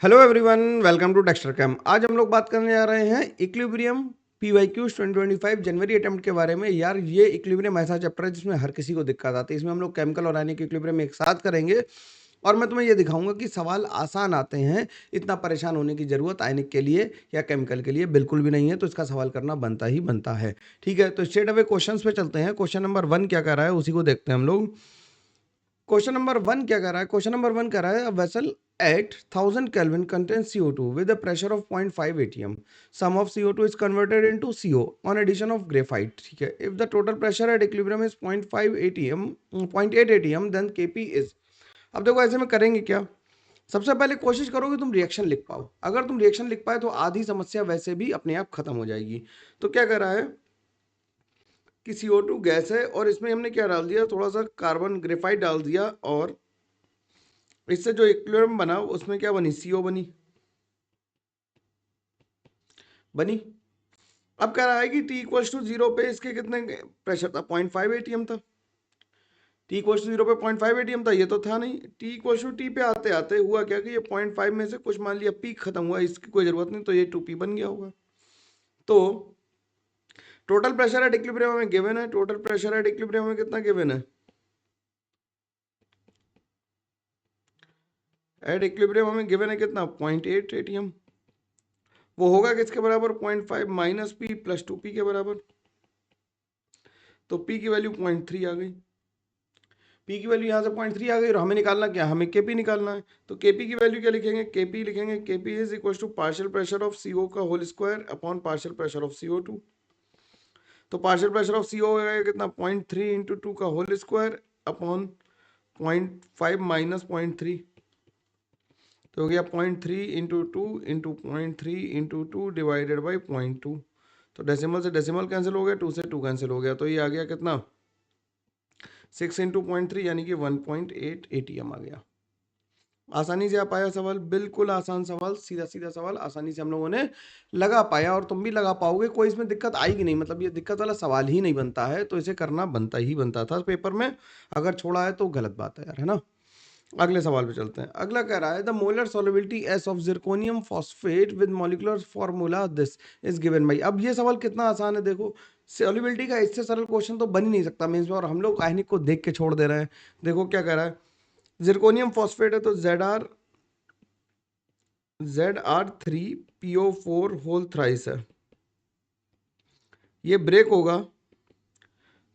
Hello everyone, welcome to Dexter Cam. आज हम लोग बात करने जा रहे हैं इक्विलिब्रियम पीवाईक्यूज 2025 जनवरी अटेम्प्ट के बारे में। यार ये इक्विलिब्रियम ऐसा चैप्टर है जिसमें हर किसी को दिक्कत आती है। इसमें हम लोग केमिकल और आयनिक इक्विलिब्रियम एक साथ करेंगे और मैं तुम्हें ये दिखाऊंगा कि सवाल आसान आते हैं। इतना परेशान होने की जरूरत आयनिक के लिए या केमिकल के लिए बिल्कुल भी नहीं है, तो इसका सवाल करना बनता ही बनता है। ठीक है, तो स्ट्रेट अवे क्वेश्चन पे चलते हैं। क्वेश्चन नंबर 1 क्या कर रहा है उसी को देखते हैं हम लोग। क्वेश्चन नंबर 1 क्या कर रहा है? क्वेश्चन नंबर 1 कर रहा है, vessel at 1000 Kelvin contains CO2 with a pressure of 0.5 atm. Some of CO2 is converted into CO on addition of graphite. ठीक है, if the total pressure at equilibrium is 0.5 atm 0.8 atm then Kp is। अब देखो ऐसे में करेंगे क्या। सबसे पहले कोशिश करो कि तुम रिएक्शन लिख पाओ। अगर तुम रिएक्शन लिख पाए तो आधी समस्या वैसे भी अपने आप खत्म हो जाएगी। तो क्या कर रहा है कि CO2 गैस है और इसमें हमने क्या डाल दिया, थोड़ा सा कार्बन ग्रेफाइट डाल दिया और इससे जो इक्विलिब्रियम बना उसमें क्या बनी, CO बनी। अब कह रहा है कि T इक्वल्स टू 0 पे इसके कितने प्रेशर था, 0.5 एटीएम था। T इक्वल्स टू 0 पे 0.5 एटीएम था, ये तो था नहीं। T इक्वल्स टू T पे आते आते हुआ क्या कि ये 0.5 में से कुछ मान लिया पी खत्म हुआ, इसकी कोई जरूरत नहीं, तो ये 2p बन गया होगा। तो टोटल प्रेशर एट इक्विलिब्रियम में गिवन है, टोटल प्रेशर एट इक्विलिब्रियम में कितना गिवन है, एट इक्विलिब्रियम हमें गिवन है कितना, 0.8 एटीएम। वो होगा किसके बराबर, 0.5 माइनस पी प्लस 2p के बराबर। तो p की वैल्यू 0.3 आ गई। p की वैल्यू यहाँ से 0.3 आ गई और हमें निकालना क्या, हमें kp निकालना है। तो kp की वैल्यू क्या लिखेंगे, kp लिखेंगे kp is equal to partial pressure of CO का whole square upon partial pressure of CO2। तो पार्शियल प्रेशर ऑफ CO होगा कितना, 0.3 इंटू 2 का होल स्क्वायर अपॉन 0.5 माइनस 0.3, तो हो गया 0.3 into 2 into 0.3 into 2 divided by 0.2। तो डेसिमल से डेसिमल कैंसिल हो गया, 2 से 2 कैंसिल हो गया, तो ये आ गया कितना, 6 इंटू 0.3 यानी कि 1.8 एटीएम आ गया। आसानी से आ पाया सवाल, बिल्कुल आसान सवाल, सीधा सीधा सवाल आसानी से हम लोगों ने लगा पाया और तुम भी लगा पाओगे। कोई इसमें दिक्कत आएगी नहीं, मतलब ये दिक्कत वाला सवाल ही नहीं बनता है, तो इसे करना बनता ही बनता था पेपर में। अगर छोड़ा है तो गलत बात है यार, है ना। अगले सवाल पे चलते हैं। अगला कह रहा है the molar solubility S of zirconium phosphate with molecular formula this is given by. अब ये सवाल कितना आसान है, देखो सॉल्युबिलिटी का इससे सरल क्वेश्चन तो बन ही नहीं सकता मीन्स में, और हम लोग आयनिक को देख के छोड़ दे रहे हैं। देखो क्या कह रहा है, जिरकोनियम फॉस्फेट है तो ZR3PO4 होल थ्राइस है, ये ब्रेक होगा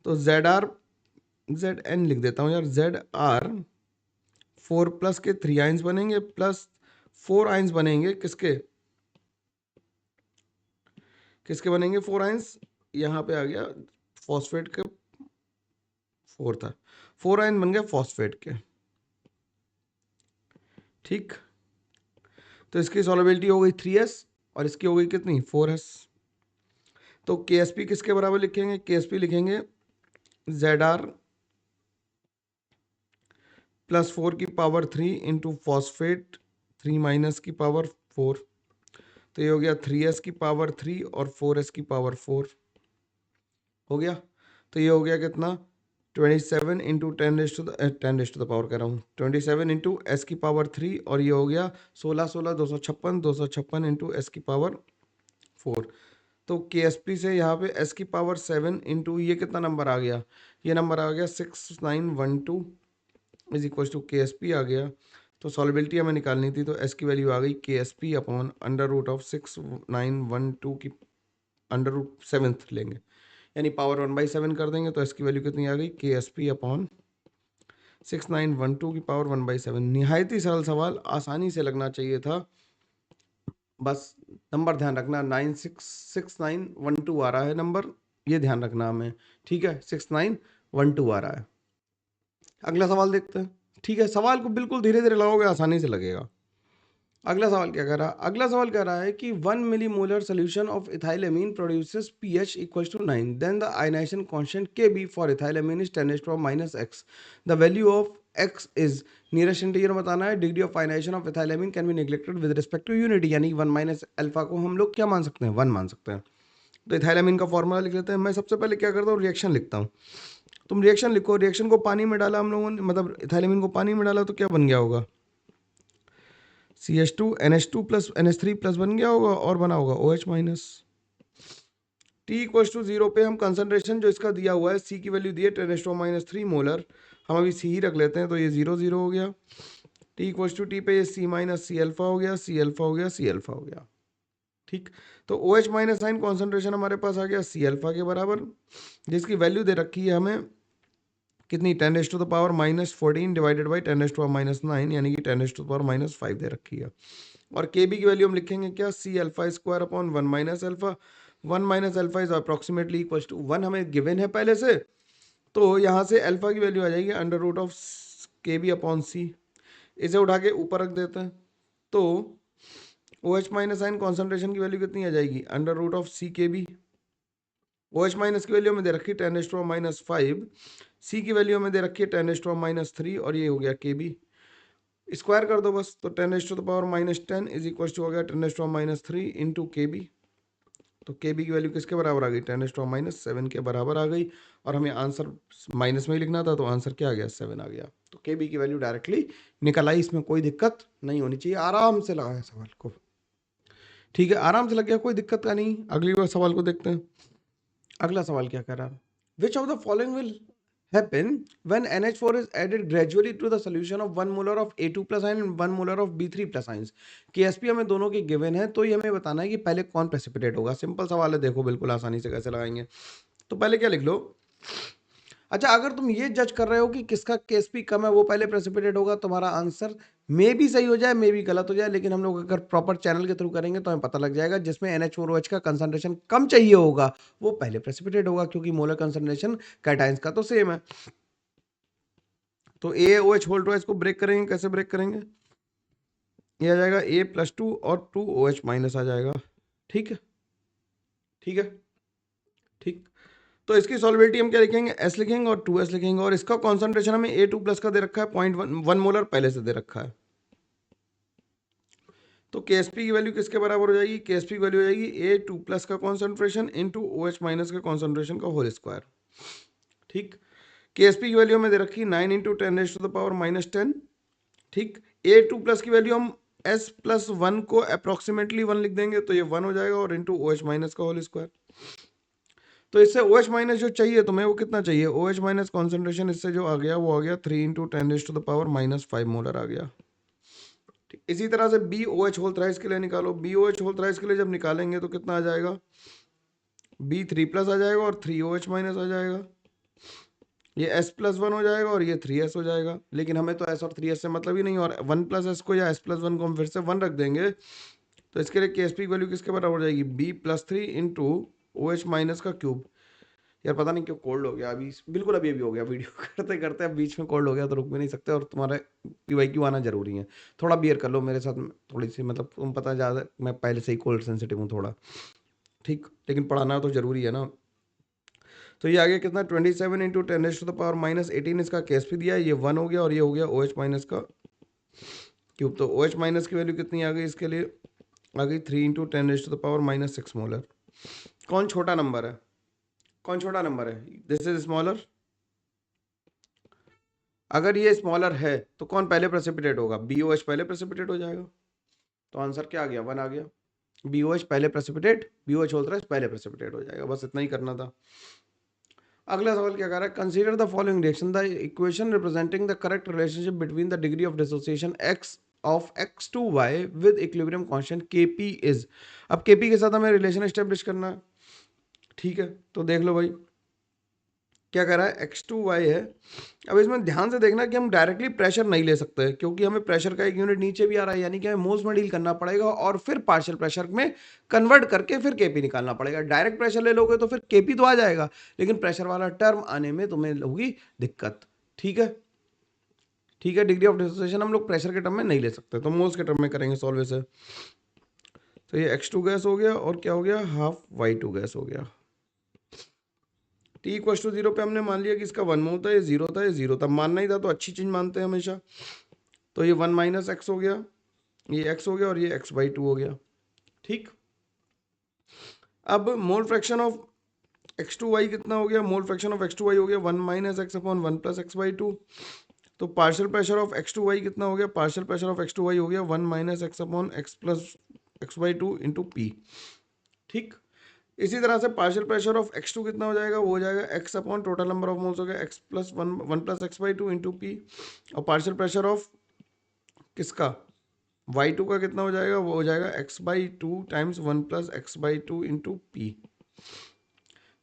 तो ZN लिख देता हूं यार, ZR4 प्लस के 3 आइंस बनेंगे प्लस 4 आइंस बनेंगे, किसके किसके बनेंगे 4 आइंस, यहाँ पे आ गया फॉस्फेट के 4 था, 4 आयन बन गए फॉस्फेट के। ठीक, तो इसकी सॉल्युबिलिटी हो गई 3s और इसकी हो गई कितनी, 4s। तो KSP किसके बराबर लिखेंगे, KSP लिखेंगे ZR प्लस 4 की पावर 3 इंटू फॉस्फेट 3 माइनस की पावर 4, तो ये हो गया 3s की पावर 3 और 4s की पावर 4 हो गया। तो ये हो गया कितना, 27 इंटू 10 पावर कर रहा हूँ, 27 इंटू एस की पावर 3 और ये हो गया 16 256 इंटू एस की पावर 4। तो KSP से यहाँ पे एस की पावर 7 इंटू ये कितना नंबर आ गया, ये नंबर आ गया 6912 इज इक्वल टू KSP आ गया। तो सॉल्युबिलिटी हमें निकालनी थी, तो एस की वैल्यू आ गई KSP upon under root of 6912 की अंडर रूट 7 लेंगे, यानी पावर 1/7 कर देंगे, तो इसकी वैल्यू कितनी आ गई, KSP अपॉन 6912 की पावर 1/7। निहायत ही सरल सवाल, आसानी से लगना चाहिए था, बस नंबर ध्यान रखना 6912 आ रहा है नंबर, ये ध्यान रखना हमें। ठीक है, 6912 आ रहा है। अगला सवाल देखते हैं। ठीक है, सवाल को बिल्कुल धीरे धीरे लगाओगे आसानी से लगेगा। अगला सवाल क्या कर रहा है, अगला सवाल कह रहा है कि 1 millimolar solution of ethylamine produces pH equals to 9, then the ionization constant Kb for ethylamine is 10⁻⁻x, the value of x is nearest integer बताना है। Degree of ionization of ethylamine can be neglected with respect to unity, यानी 1 minus alpha को हम लोग क्या मान सकते हैं, 1 मान सकते हैं। तो इथाइलेमीन का फॉर्मूला लिख लेते हैं। मैं सबसे पहले क्या करता हूँ, रिएक्शन लिखता हूँ। तुम रिएक्शन लिखो, रिएक्शन को पानी में डाला हम लोगों ने, मतलब इथाइलेमीन को पानी में डाला तो क्या बन गया होगा, CH2 NH2 plus NH3 plus बन गया होगा और बना होगा OH minus. T equals to 0 पे हम कंसंट्रेशन जो इसका दिया हुआ है C की वैल्यू दी है 10⁻³ मोलर, हम अभी C ही रख लेते हैं, तो ये 0 0 हो गया। T इक्वल्स टू T पे ये C माइनस C अल्फा हो गया, C अल्फा हो गया, C अल्फा हो गया। ठीक, तो OH माइनस साइन कॉन्सेंट्रेशन हमारे पास आ गया C अल्फा के बराबर, जिसकी वैल्यू दे रखी है हमें कितनी, 10⁻⁻14 डिवाइडेड बाई 10⁻⁻9 यानी कि 10⁻⁻5 दे रखी है। और KB की वैल्यू हम लिखेंगे क्या, C alpha square upon 1 minus alpha. 1 minus alpha is approximately equal to 1 हमें गिवन है पहले से, तो यहाँ से अल्फा की वैल्यू आ जाएगी under root of KB upon C। इसे उठा के ऊपर रख देते हैं, तो OH माइनस साइन कॉन्सेंट्रेशन की वैल्यू कितनी आ जाएगी, under root of CKB। OH minus की वैल्यू हमें दे रखी है 10⁻⁻5, C की वैल्यू हमें दे रखी है 10⁻3 और ये हो गया KB। स्क्वायर कर दो बस, तो 10⁻⁻10 इज इक्वल टू हो गया 10⁻³ इंटू KB। तो KB की वैल्यू किसके बराबर आ गई, 10⁻7 के बराबर आ गई। और हमें आंसर माइनस में ही लिखना था, तो आंसर क्या आ गया, 7 आ गया। तो KB की वैल्यू डायरेक्टली निकल आई, इसमें कोई दिक्कत नहीं होनी चाहिए, आराम से लगा है सवाल को। ठीक है, आराम से लग गया, कोई दिक्कत का नहीं। अगली बार सवाल को देखते हैं। अगला सवाल क्या कह रहा है, which of the following will happen when NH4 is added gradually to the solution of 1 molar of A2 plus ion and 1 molar of B3 plus ions। KSP हमें दोनों की गिवन है, तो ये हमें बताना है कि पहले कौन प्रेसिपिटेट होगा। सिंपल सवाल है, देखो बिल्कुल आसानी से कैसे लगाएंगे। तो पहले क्या लिख लो, अच्छा अगर तुम ये जज कर रहे हो कि किसका KSP कम है वो पहले प्रेसिपिटेट होगा, तुम्हारा आंसर मे भी सही हो जाए मे भी गलत हो जाए, लेकिन हम लोग अगर प्रॉपर चैनल के थ्रू करेंगे तो हमें पता लग जाएगा जिसमें NH4OH का कंसंट्रेशन कम चाहिए होगा वो पहले प्रेसिपिटेट होगा, क्योंकि मोलर कंसंट्रेशन कैटायंस का तो सेम है। तो AOH होल ट्वाइस को ब्रेक करेंगे, कैसे ब्रेक करेंगे, ये आ जाएगा A+2 और 2OH माइनस आ जाएगा। ठीक है, ठीक है, ठीक। तो इसकी सॉल्युबिलिटी हम क्या लिखेंगे, S लिखेंगे और 2S लिखेंगे, और इसका कॉन्सेंट्रेशन हमें A2 प्लस का दे रखा है 0.1 मोलर पहले से दे रखा है। तो KSP की वैल्यू किसके बराबर हो जाएगी, KSP की वैल्यू हो जाएगी A2 प्लस का कॉन्सेंट्रेशन इंटू OH माइनस का कॉन्सेंट्रेशन का होल स्क्वायर। ठीक, KSP की वैल्यू हमें दे रखी 9 इंटू 10⁻⁻10। ठीक, A2 प्लस की वैल्यू हम S प्लस 1 को अप्रोक्सीमेटली 1 लिख देंगे, तो ये 1 हो जाएगा, और इंटू OH माइनस का होल स्क्वायर। तो इससे OH माइनस जो चाहिए तुम्हें वो कितना चाहिए, OH माइनस कॉन्सेंट्रेशन इससे जो आ गया वो आ गया 3 इंटू 10⁻⁻5 मोलर आ गया। ठीक, इसी तरह से BOH होल थ्राइस के लिए निकालो, BOH होल थ्राइस के लिए जब निकालेंगे तो कितना आ जाएगा, B3 प्लस आ जाएगा और 3OH माइनस आ जाएगा, ये S प्लस 1 हो जाएगा और ये 3S हो जाएगा। लेकिन हमें तो S और 3S से मतलब ही नहीं, और 1 प्लस S को या S प्लस 1 को हम फिर से 1 रख देंगे, तो इसके लिए KSP की वैल्यू किसके बराबर हो जाएगी, B+3 इंटू OH माइनस का क्यूब। यार पता नहीं क्यों कोल्ड हो गया अभी, बिल्कुल अभी अभी हो गया, वीडियो करते करते अब बीच में कोल्ड हो गया तो रुक भी नहीं सकते, और तुम्हारा PYQ आना जरूरी है। थोड़ा बियर कर लो मेरे साथ, थोड़ी सी मतलब तुम पता ज़्यादा मैं पहले से ही कोल्ड सेंसिटिव हूँ थोड़ा। ठीक, लेकिन पढ़ाना तो जरूरी है ना। तो ये आगे कितना, 27 इंटू 10⁻⁻18 इसका KSP दिया है, ये 1 हो गया और ये हो गया OH माइनस का क्यूब। तो OH माइनस की वैल्यू कितनी आ गई इसके लिए, आ गई 3 इंटू 10⁻⁻6 मोलर। कौन छोटा नंबर है, कौन छोटा नंबर है, दिस इज स्मॉलर। अगर ये स्मॉलर है तो कौन पहले प्रेसिपिटेट होगा, BOH पहले प्रेसिपिटेट हो जाएगा। तो आंसर क्या आ गया, 1 आ गया। BOH पहले प्रेसिपिटेट, BOH होल थ्राइस पहले प्रेसिपिटेट हो जाएगा, बस इतना ही करना था। अगला सवाल क्या कर रहा है, consider the following reaction, the equation representing the correct relationship between the degree of dissociation x of x2y with equilibrium constant Kp is. अब Kp के साथ हमें रिलेशन एस्टेब्लिश करना है। ठीक है, तो देख लो भाई क्या कर रहा है, x2y है। अब इसमें ध्यान से देखना कि हम डायरेक्टली प्रेशर नहीं ले सकते, क्योंकि हमें प्रेशर का एक यूनिट नीचे भी आ रहा है, यानी कि हमें मोल्स में डील करना पड़ेगा और फिर पार्शियल प्रेशर में कन्वर्ट करके फिर केपी निकालना पड़ेगा। डायरेक्ट प्रेशर ले लोगे तो फिर केपी तो आ जाएगा, लेकिन प्रेशर वाला टर्म आने में तुम्हें होगी दिक्कत। ठीक है, ठीक है, डिग्री ऑफ डिसोसिएशन हम लोग प्रेशर के टर्म में नहीं ले सकते, तो मोल्स के टर्म में करेंगे सॉल्व से। तो ये x2 गैस हो गया और क्या हो गया, हाफ y2 गैस हो गया। T इक्वल टू 0 पे हमने मान लिया कि इसका 1 मोल था, ये 0 था, ये 0 था, मानना ही था तो अच्छी चीज मानते हैं हमेशा। तो ये 1 माइनस एक्स हो गया, ये x हो गया और ये x/2 हो गया। ठीक, अब मोल फ्रैक्शन ऑफ x2y कितना हो गया, मोल फ्रैक्शन ऑफ x2y हो गया 1 minus x upon 1 plus x/2। तो partial pressure of x two Y कितना हो गया, partial pressure of x two Y हो गया 1 minus x upon X plus x by two into P. ठीक, इसी तरह से partial pressure of x two कितना हो जाएगा, वो हो जाएगा X upon total number of moles हो गया X plus one plus x by two into P. और पार्शियल प्रेशर ऑफ किसका, वाई टू का कितना हो जाएगा, वो हो जाएगा x by two times one plus x by two into p.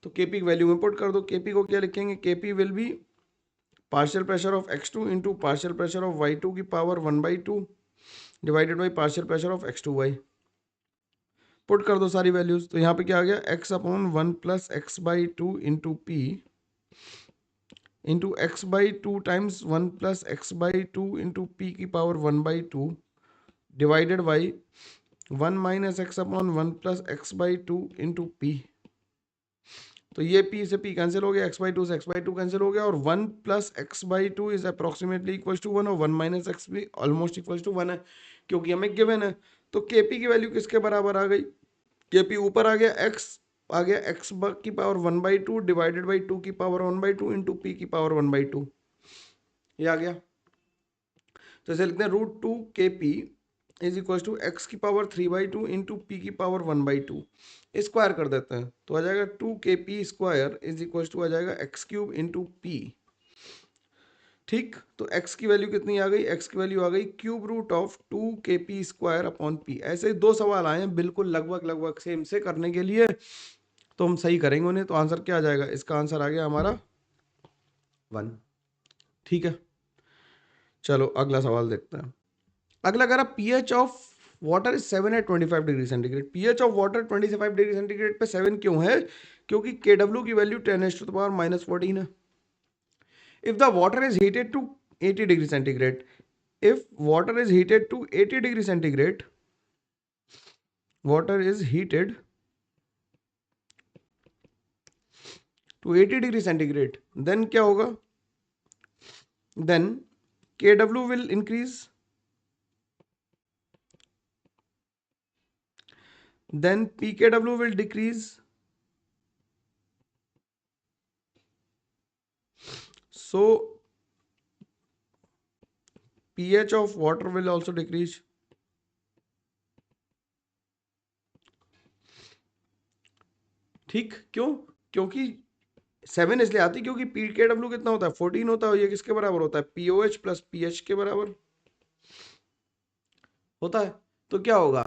तो केपी की वैल्यू में पुट कर दो। केपी को क्या लिखेंगे, KP will be partial pressure of x two into partial pressure of y two की power 1/2 divided by partial pressure of x two y. Put कर दो सारी वैल्यूज। तो यहाँ पे क्या आ गया, x upon 1 plus x by two into p into x by two times 1 plus x by two into p की power 1/2 divided by 1 minus x upon 1 plus x by two into p. तो ये p से p cancel हो गया, x by two से x by two cancel हो गया, और 1 plus x by two is approximately equal to 1 और 1 माइनस एक्स भी ऑलमोस्ट इक्वल टू 1 है, क्योंकि हमें गिवन है। तो kp की वैल्यू किसके बराबर आ गई, kp ऊपर आ गया x, आ गया x की पावर 1/2 डिवाइडेड बाई 2 की पावर 1/2 इंटू p की पावर 1/2, ये आ गया। तो इसे लिखते हैं √2 kp is equal to x की पावर 3/2 इंटू पी की पावर 1/2, स्क्वायर कर देते हैं तो आ जाएगा 2 kp square is equal to आ जाएगा एक्स क्यूब इंटू पी। ठीक, तो x की वैल्यू कितनी आ गई, x की वैल्यू आ गई cube root of 2 kp square upon P. ऐसे दो सवाल आए हैं बिल्कुल लगभग लगभग सेम से करने के लिए, तो हम सही करेंगे उन्हें। तो आंसर क्या आ जाएगा, इसका आंसर आ गया हमारा 1। ठीक है, चलो अगला सवाल देखते हैं। अगला कह रहा pH of water is 7 at 25 degree centigrade. pH of water 25 degree centigrade पे 7 क्यों है, क्योंकि Kw की वैल्यू 10⁻⁻14 है। If the water is heated to 80 degree centigrade, if water is heated to 80 degree centigrade, water is heated to 80 degree centigrade, then क्या होगा, then Kw will increase, then pKw will decrease, so pH of water will also decrease। ठीक, क्यों, क्योंकि 7 इसलिए आती क्योंकि pKw कितना होता है 14 होता है, ये किसके बराबर होता है POH प्लस pH के बराबर होता है। तो क्या होगा,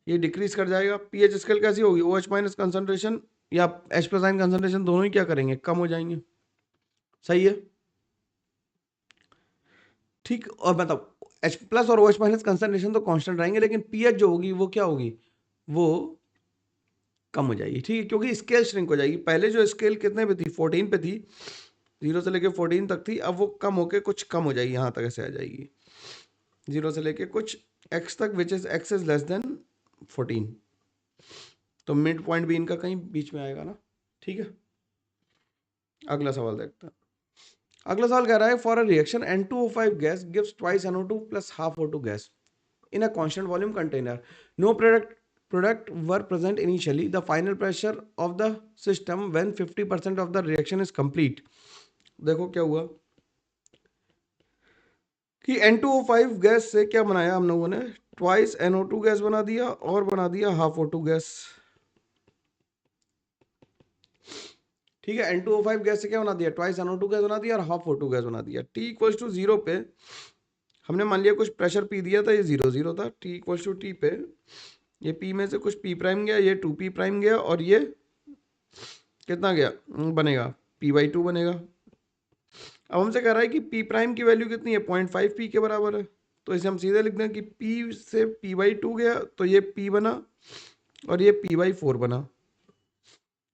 ये डिक्रीज कर जाएगा। pH स्केल कैसी होगी, OH माइनस कंसंट्रेशन या H प्लस आयन कंसंट्रेशन दोनों ही क्या करेंगे, कम हो जाएंगे। सही है, ठीक। और मतलब H प्लस और OH माइनस कंसंट्रेशन तो कांस्टेंट रहेंगे, लेकिन pH जो होगी वो क्या होगी, वो कम हो जाएगी। ठीक है, क्योंकि स्केल श्रिंक हो जाएगी। पहले जो स्केल कितने पे थी, 14 पे थी, 0 से लेके 14 तक थी, अब वो कम होके कुछ कम हो जाएगी, यहाँ तक ऐसे आ जाएगी 0 से लेके कुछ x तक, which is x is less than 14। तो मिड पॉइंट भी इनका कहीं बीच में आएगा ना। ठीक है, अगला सवाल देखते हैं। अगला सवाल कह रहा है for a reaction N2O5 gas gives twice NO2 plus half O2 gas in a constant volume container. No product were present initially. The final pressure of the system when 50% of the reaction is complete. देखो क्या हुआ कि N2O5 gas से क्या बनाया हम लोगों ने, ट्वाइस NO2 गैस बना दिया और बना दिया हाफ O2 गैस। ठीक है, N2O5 गैस से क्या बना दिया, ट्वाइस NO2 गैस बना दिया और हाफ O2 गैस बना दिया। T इक्वल्स टू 0 पे हमने मान लिया कुछ प्रेशर P दिया था, ये 0 0 था। T इक्वल्स टू T पे ये P में से कुछ P प्राइम गया, ये 2P प्राइम गया, और ये कितना गया बनेगा, P/2 बनेगा। अब हमसे कह रहा है कि P प्राइम की वैल्यू कितनी है, 0.5 P के बराबर है। तो इसे हम सीधे लिख दें कि P से P/2 गया तो ये P बना और ये P/4 बना।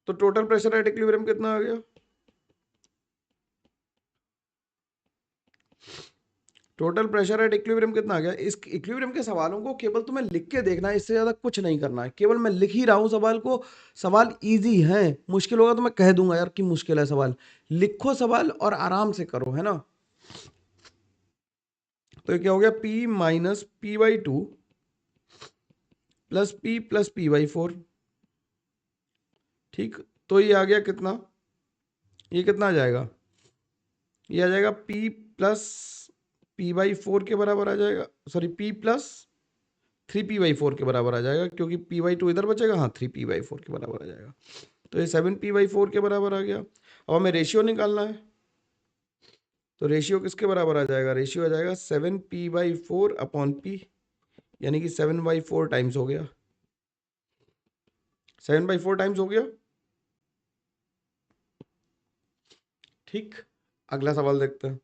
तो टोटल प्रेशर एट इक्विलिब्रियम कितना आ गया, टोटल प्रेशर एट इक्विलिब्रियम कितना आ गया। इस इक्विलिब्रियम के सवालों को केवल तुम्हें लिख के देखना है, इससे ज्यादा कुछ नहीं करना है। केवल मैं लिख ही रहा हूं सवाल को, सवाल इजी है, मुश्किल होगा तो मैं कह दूंगा यार कि मुश्किल है सवाल। लिखो सवाल और आराम से करो, है ना। तो क्या हो गया, P minus P/2 plus P plus P/4। ठीक, तो ये आ गया कितना, ये कितना आ जाएगा, ये आ जाएगा P प्लस P/4 के बराबर आ जाएगा, सॉरी P प्लस 3P/4 के बराबर आ जाएगा, क्योंकि P/2 इधर बचेगा, हाँ 3P/4 के बराबर आ जाएगा। तो ये 7P/4 के बराबर आ गया। अब हमें रेशियो निकालना है, तो रेशियो किसके बराबर आ जाएगा, रेशियो आ जाएगा 7P/4 अपॉन P, यानी कि 7/4 टाइम्स हो गया, 7/4 टाइम्स हो गया। ठीक, अगला सवाल देखते हैं।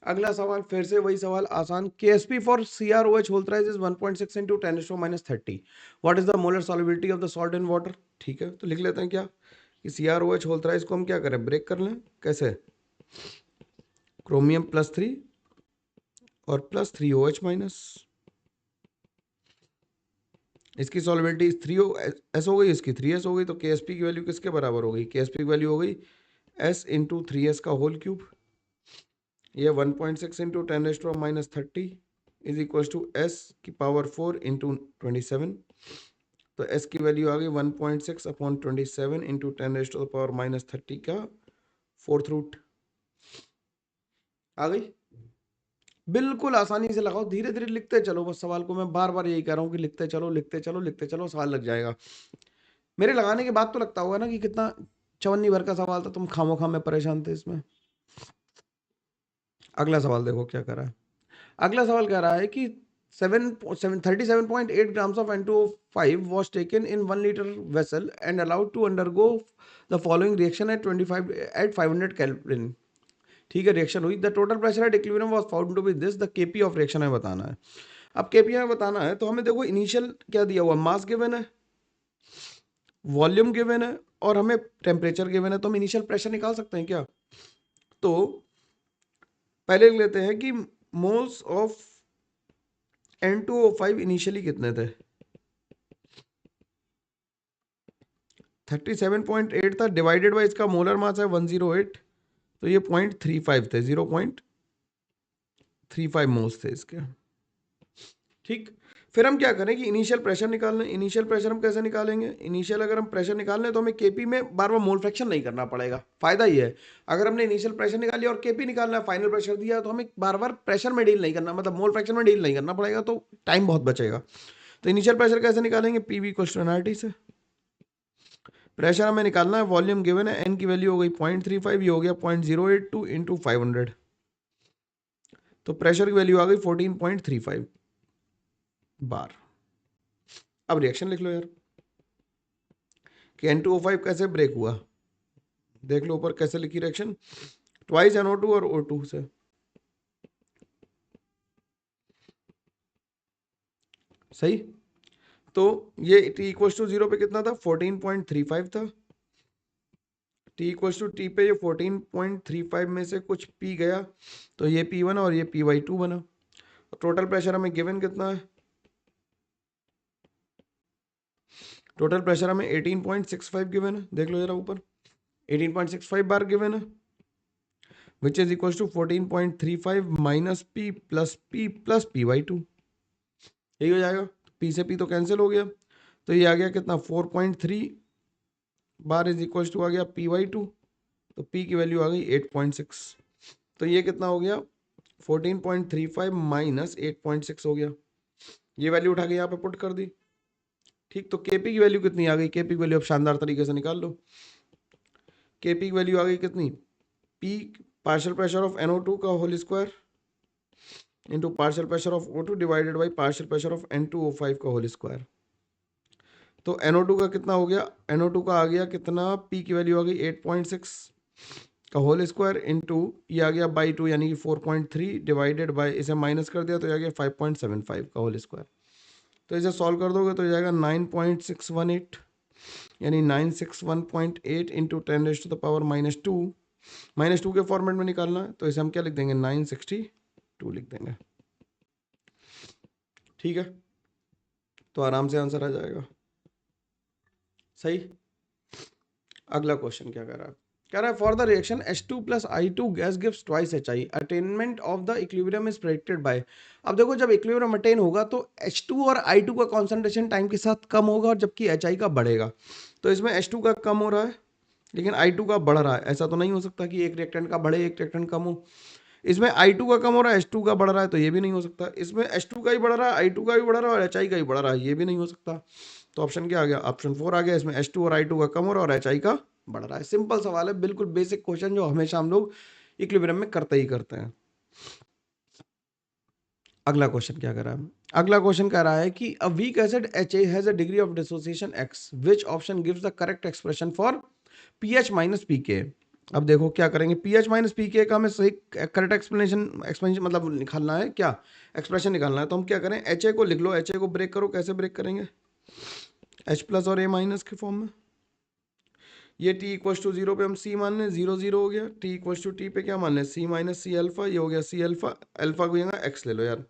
अगला सवाल फिर से वही सवाल आसान। KSP for CrOH whole thrice is 1.6 into 10⁻30। What is the molar solubility of the salt in water. ठीक है, तो लिख लेते हैं क्या कि CrOH होल थ्राइस को हम क्या करें, ब्रेक कर लें। कैसे, क्रोमियम +3 और +3OH माइनस, इसकी सॉल्युबिलिटी 3S हो गई, इसकी 3S हो गई, तो KSP की वैल्यू किसके बराबर हो गई, KSP की वैल्यू हो गई S इंटू 3S का होल क्यूब। ये 1.6 into 10⁻30 is equal to S की पावर 4 इंटू 27। तो S की वैल्यू आ गई 1.6 अपॉन 27 इंटू 10⁻30 का 4th रूट आ गई। बिल्कुल आसानी से लगाओ, धीरे धीरे लिखते चलो बस सवाल को। मैं बार बार यही कह रहा हूँ कि लिखते चलो लिखते चलो लिखते चलो, सवाल लग जाएगा। मेरे लगाने के बाद तो लगता होगा ना कि कितना चवन्नी भर का सवाल था, तुम खामोखा में परेशान थे इसमें। अगला सवाल देखो क्या कर रहा है। अगला सवाल कह रहा है कि 37.8 grams of N2O5 was taken in 1 liter vessel and allowed to undergo the following reaction at 500 Kelvin। ठीक है, रिएक्शन हुई। The total pressure at equilibrium was found to be this. The KP of reaction हमें बताना है। अब KP हमें बताना है, तो हमें देखो इनिशियल क्या दिया हुआ, मास गिवन है, वॉल्यूम गिवन है और हमें टेम्परेचर गिवन है। तो हम इनिशियल प्रेशर निकाल सकते हैं क्या। तो पहले लिख लेते हैं कि मोल्स ऑफ N2O5 इनिशियली कितने थे, 37.8 था, डिवाइडेड बाय इसका मोलर मास है 108, तो ये 0.35 थे, 0.35 मोल्स थे इसके। ठीक, फिर हम क्या करें कि इनिशियल प्रेशर निकाल लें। इनिशियल प्रेशर हम कैसे निकालेंगे, इनिशियल अगर हम प्रेशर निकाल लें तो हमें केपी में बार बार मोल फ्रैक्शन नहीं करना पड़ेगा। फायदा ये है, अगर हमने इनिशियल प्रेशर निकाल लिया और केपी निकालना है, फाइनल प्रेशर दिया, तो हमें बार बार प्रेशर में डील नहीं करना, मतलब मोल फ्रैक्शन में डील नहीं करना पड़ेगा, तो टाइम बहुत बचेगा। तो इनिशियल प्रेशर कैसे निकालेंगे, पीवी इक्वल टू एनआरटी से। प्रेशर हमें निकालना है, वॉल्यूम गिवन है, एन की वैल्यू हो गई 0.35, ये हो गया 0.082 इंटू 500, तो प्रेशर की वैल्यू आ गई 14.35 बार। अब रिएक्शन लिख लो यार कि N2O5 कैसे ब्रेक हुआ, देख लो ऊपर कैसे लिखी रिएक्शन, ट्वाइस NO2 और O2 से। सही, तो ये T इक्वल्स टू 0 पे कितना था, 14.35 था। T इक्वल्स टू T पे ये 14.35 में से कुछ P गया, तो ये P1 और ये P/2 बना। टोटल प्रेशर हमें गिवन कितना है, टोटल प्रेशर हमें 18.65 गिवन है, देख लो जरा ऊपर 18.65 बार गिवन है, which is equal to 14.35 minus P plus P/2, यही हो जाएगा। P से P तो कैंसिल हो गया, तो ये आ गया कितना 4.3 बार इज इक्वल टू आ गया P/2, तो P की वैल्यू आ गई 8.6, तो ये कितना हो गया 14.35 माइनस 8.6 हो गया। ये वैल्यू उठा के यहाँ पे पुट कर दी। ठीक, तो केपी की वैल्यू कितनी आ गई, केपी की वैल्यू अब शानदार तरीके से निकाल लो। केपी की वैल्यू आ गई कितनी, P partial pressure of NO2 का whole square into partial pressure of O2 divided by partial pressure of N2O5 का होल स्क्वायर। तो NO2 का कितना हो गया, NO2 का आ गया कितना, P की वैल्यू आ गई 8.6 का होल स्क्वायर इंटू ये आ गया बाई 2 यानी कि 4.3 डिवाइडेड बाय, इसे माइनस कर दिया तो ये आ गया 5.75 का होल स्क्वायर। तो इसे सॉल्व कर दोगे तो जाएगा 9.618 यानी 961.8 इंटू 10⁻⁻²। -2 के फॉर्मेट में निकालना है, तो इसे हम क्या लिख देंगे 962 लिख देंगे। ठीक है, तो आराम से आंसर आ जाएगा। सही, अगला क्वेश्चन क्या कर रहा है, कह रहा है for the reaction H2 plus I2 gas gives twice HI, attainment of the equilibrium is predicted by. अब देखो जब इक्विलिब्रियम अटेन होगा तो H2 और I2 का कॉन्सेंट्रेशन टाइम के साथ कम होगा और जबकि HI का बढ़ेगा। तो इसमें H2 का कम हो रहा है लेकिन I2 का बढ़ रहा है, ऐसा तो नहीं हो सकता कि एक रिएक्टेंट का बढ़े एक रिएक्टेंट कम हो। इसमें I2 का कम हो रहा है, H2 का बढ़ रहा है, तो ये भी नहीं हो सकता। इसमें H2 का ही बढ़ रहा है, I2 का भी बढ़ रहा है और HI का ही बढ़ रहा है, ये भी नहीं हो सकता। तो ऑप्शन क्या आ गया? ऑप्शन 4 आ गया। इसमें H2 और I2 का कम हो रहा है और HI का बढ़ रहा है। सिंपल सवाल है, बिल्कुल बेसिक क्वेश्चन जो हमेशा हम लोग इक्विलिब्रियम में करते ही करते हैं। अगला क्वेश्चन क्या कर रहा है? अगला क्वेश्चन कह रहा है कि a weak acid HA has a degree of dissociation X, which option gives the correct expression for pH minus pK। अब देखो क्या करेंगे, pH माइनस pK का हमें सही करेक्ट एक्सप्लेनेशन मतलब निकालना है, क्या एक्सप्रेशन निकालना है। तो हम क्या करें, HA को लिख लो, HA को ब्रेक करो। कैसे ब्रेक करेंगे? H प्लस और A माइनस के फॉर्म में। ये t इक्वल टू 0 पे हम C मान लें, 0 0 हो गया। t इक्वल टू t पे क्या मान लें? C माइनस सी अल्फा, ये हो गया C अल्फा। अल्फा को यहाँ x ले लो यार,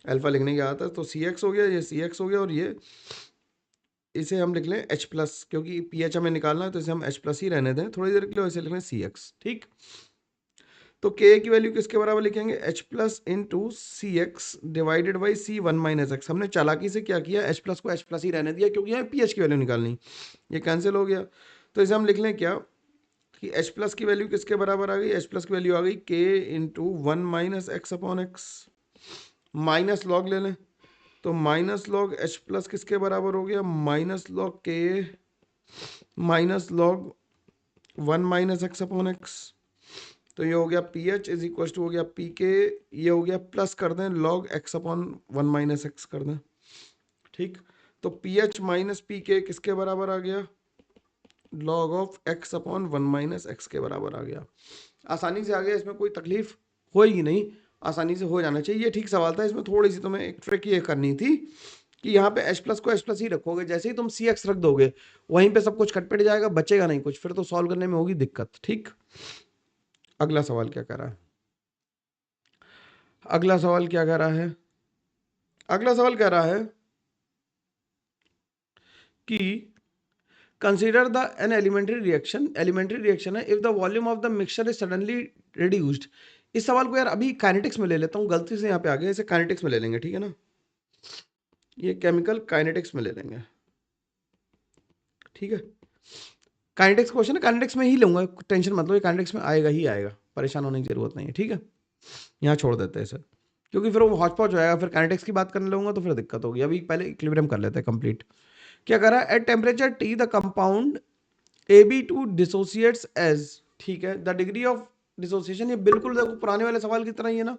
अल्फा लिखने की आदत है। तो सी एक्स हो गया, ये सी एक्स हो गया, और ये इसे हम लिख लें एच प्लस, क्योंकि पी एच हमें निकालना है तो इसे हम एच प्लस ही रहने दें थोड़ी देर के लिए, इसे लिख लें सी एक्स। ठीक, तो के की वैल्यू किसके बराबर लिखेंगे? H plus into C X divided by C one minus X. हमने चालाकी से क्या किया, एच प्लस को एच प्लस ही रहने दिया, क्योंकि यहाँ पी एच की वैल्यू निकालनी, ये कैंसिल हो गया। तो इसे हम लिख लें क्या कि एच प्लस की वैल्यू किसके बराबर आ गई? एच प्लस की वैल्यू आ गई के into one minus x upon x, minus log ले लें तो माइनस लॉग एच प्लस किसके बराबर हो गया? माइनस लॉग के minus log one minus x upon X. तो ये हो गया P H is equal to हो गया पी के, ये हो गया प्लस कर दें log x upon one minus x कर दें। ठीक, तो पी एच माइनस पी के किसके बराबर आ गया? Log of x upon one minus x के बराबर आ गया। आसानी से आ गया, इसमें कोई तकलीफ होगी नहीं, आसानी से हो जाना चाहिए। ये ठीक सवाल था, इसमें थोड़ी सी तुम्हें एक ट्रिक ये करनी थी कि यहाँ पे एच प्लस को एच प्लस ही रखोगे, जैसे ही तुम सी एक्स रख दोगे वहीं पे सब कुछ कटपिट जाएगा, बचेगा नहीं कुछ, फिर तो सॉल्व करने में होगी दिक्कत। ठीक, अगला सवाल क्या कह रहा है? अगला सवाल क्या कह रहा है? अगला सवाल कह रहा है कि consider the an elementary reaction, elementary reaction है, if the volume of the mixture is suddenly reduced. इस सवाल को यार अभी काइनेटिक्स में ले लेता हूँ, गलती से यहाँ पे आ गया, इसे काइनेटिक्स में ले लेंगे, ठीक है ना? ये केमिकल काइनेटिक्स में ले लेंगे, ठीक है? काइनेटिक्स क्वेश्चन है, काइनेटिक्स में ही लूंगा, टेंशन मत लो, ये काइनेटिक्स में आएगा ही आएगा, परेशान होने की जरूरत नहीं है, ठीक है? यहाँ छोड़ देते हैं सर, क्योंकि फिर वो हॉच पॉच हो जाएगा, फिर काइनेटिक्स की बात करने लगूंगा तो फिर दिक्कत होगी। अभी पहले इक्विलिब्रियम कर लेते हैं कंप्लीट। क्या कर रहा है? At temperature T the compound AB2 dissociates as, ठीक है, द डिग्री ऑफ डिसोसिएशन। ये बिल्कुल देखो पुराने वाले सवाल की तरह ही है ना,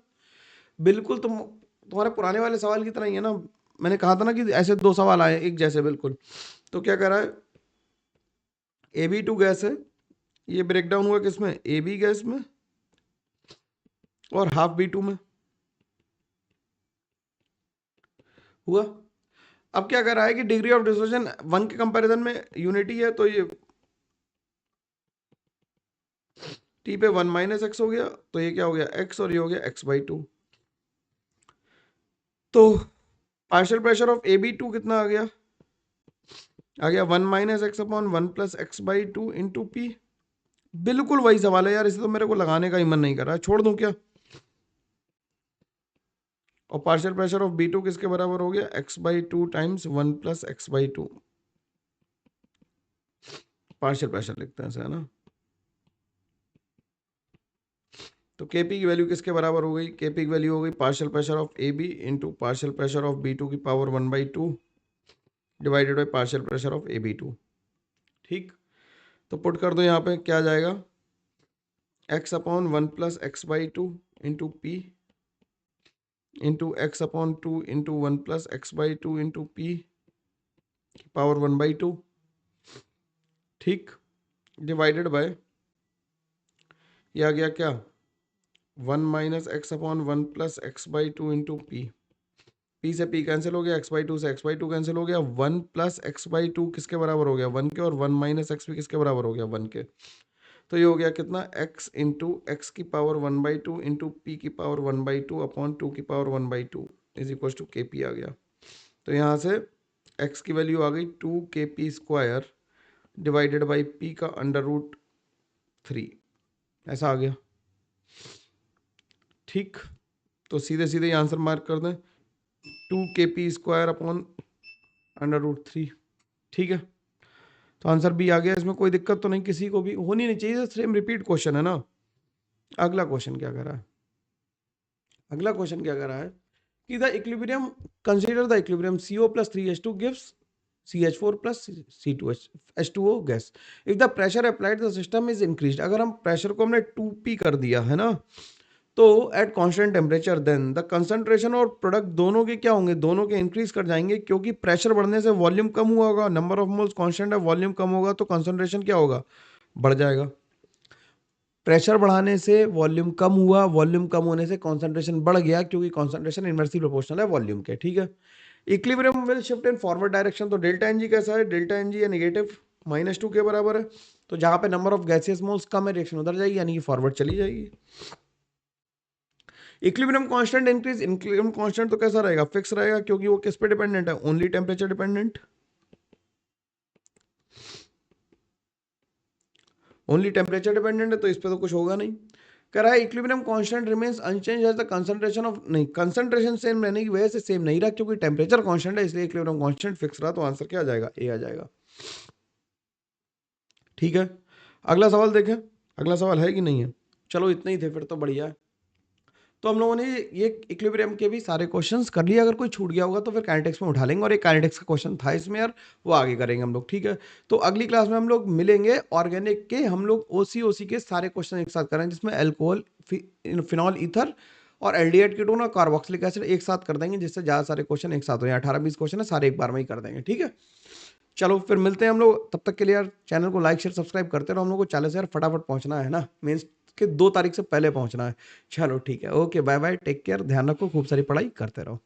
बिल्कुल तुम्हारे पुराने वाले सवाल की तरह ही है ना। मैंने कहा था ना कि ऐसे दो सवाल आए एक जैसे बिल्कुल। तो क्या कर रहा है, AB2 गैस है, ये ब्रेक डाउन हुआ किसमें? AB गैस में और हाफ B2 में हुआ। अब क्या कर रहा है कि डिग्री ऑफ डिसोसिएशन वन के कंपैरिजन में यूनिटी है, तो ये टी पे वन माइनस एक्स हो गया, तो ये क्या हो गया? एक्स, और ये हो गया एक्स बाई टू। तो पार्शियल प्रेशर ऑफ AB2 कितना आ गया? आ गया one minus x upon one plus x by two into P. बिल्कुल वही सवाल है यार, इसे तो मेरे को लगाने का ही मन नहीं कर रहा है, छोड़ दूं क्या? और पार्शियल प्रेशर ऑफ B2 किसके बराबर हो गया? X by two times one plus x by to. Partial pressure लिखते हैं, है ना? तो Kp की वैल्यू किसके बराबर हो गई? Kp की वैल्यू हो गई partial pressure of AB into partial pressure of B2 की power one by two divided by partial pressure of AB2। ठीक, तो पुट कर दो यहाँ पे, क्या आ जाएगा? X upon one plus x by two into p into x upon two into one plus x by two into P power one by to. ठीक, divided by ये आ गया क्या? One minus x upon one plus x by two into P. P से P cancel हो गया, x by two से x by two cancel हो गया, one plus x by to किसके बराबर हो गया? वन के, और वन माइनस एक्स भी किसके बराबर हो गया? वन के। तो ये हो गया कितना? एक्स इंटू एक्स की power one by two into p की power one by two upon two की power one by two is equal to K P आ गया। तो यहाँ से एक्स की वैल्यू आ गई to K P square divided by P का अंडर रूट थ्री, ऐसा आ गया। ठीक, तो सीधे सीधे ये आंसर मार्क कर दें, two K P square upon under root three. ठीक है, तो आंसर बी आ गया। इसमें कोई दिक्कत तो नहीं, किसी को भी होनी नहीं चाहिए, सेम रिपीट क्वेश्चन है ना। अगला क्वेश्चन क्या कर रहा है? अगला क्वेश्चन क्या कर रहा है कि the equilibrium, consider the equilibrium CO plus 3H2 gives CH4 plus C2H H2O gas. If the pressure applied the system is increased, अगर हम प्रेशर को हमने 2P कर दिया है ना, तो at constant temperature then the concentration और प्रोडक्ट दोनों के क्या होंगे, दोनों के इंक्रीज कर जाएंगे, क्योंकि प्रेशर बढ़ने से वॉल्यूम कम हुआ होगा, नंबर ऑफ मोल्स कांस्टेंट है, वॉल्यूम कम होगा तो कंसंट्रेशन क्या होगा, बढ़ जाएगा। प्रेशर बढ़ाने से वॉल्यूम कम हुआ, वॉल्यूम कम होने से कॉन्सेंट्रेशन बढ़ गया, क्योंकि कॉन्सेंट्रेशन इनवर्सली प्रोपोर्शनल है वॉल्यूम के, ठीक है। Equilibrium will shift in forward direction, तो डेल्टा एनजी कैसा है, डेल्टा एनजी है नेगेटिव -2 के बराबर है, तो जहां पे नंबर ऑफ गैसियस मोल्स कम है रिएक्शन उधर जाएगी, यानी कि फॉरवर्ड चली जाएगी। Equilibrium constant increase, equilibrium constant तो कैसा रहेगा, फिक्स रहेगा, क्योंकि वो किस पे डिपेंडेंट है, only temperature dependent, only temperature dependent है, तो इस पे तो कुछ होगा नहीं। कह रहा है equilibrium constant remains unchanged as the concentration of, नहीं कंसंट्रेशन सेम रहने की वजह से सेम नहीं रहा, क्योंकि टेम्परेचर कांस्टेंट है, इसलिए इक्विलिब्रियम कांस्टेंट फिक्स रहा, तो आंसर क्या आ जाएगा, ए आ जाएगा। ठीक है, अगला सवाल देखें, अगला सवाल है कि नहीं है, चलो इतने ही थे फिर तो बढ़िया है। तो हम लोगों ने ये इक्विलिब्रियम के भी सारे क्वेश्चंस कर लिए, अगर कोई छूट गया होगा तो फिर काइनेटिक्स में उठा लेंगे, और एक काइनेटिक्स का क्वेश्चन था इसमें यार, वो आगे करेंगे हम लोग, ठीक है। तो अगली क्लास में हम लोग मिलेंगे, ऑर्गेनिक के हम लोग OC के सारे क्वेश्चन एक साथ करेंगे, जिसमें अल्कोहल, फिनॉल ईथर और एल्डिहाइड कीटोन और कार्बोक्सिलिक एसिड एक साथ कर देंगे, जिससे ज़्यादा सारे क्वेश्चन एक साथ हो जाए, 18-20 क्वेश्चन है, सारे एक बार में ही कर देंगे, ठीक है। चलो फिर मिलते हैं हम लोग, तब तक के लिए यार चैनल को लाइक शेयर सब्सक्राइब करते रहो, हम लोग को 40,000 फटाफट पहुंचना है ना, मेंस के 2 तारीख से पहले पहुंचना है। चलो ठीक है, okay bye bye, take care, ध्यान रखो, खूब सारी पढ़ाई करते रहो।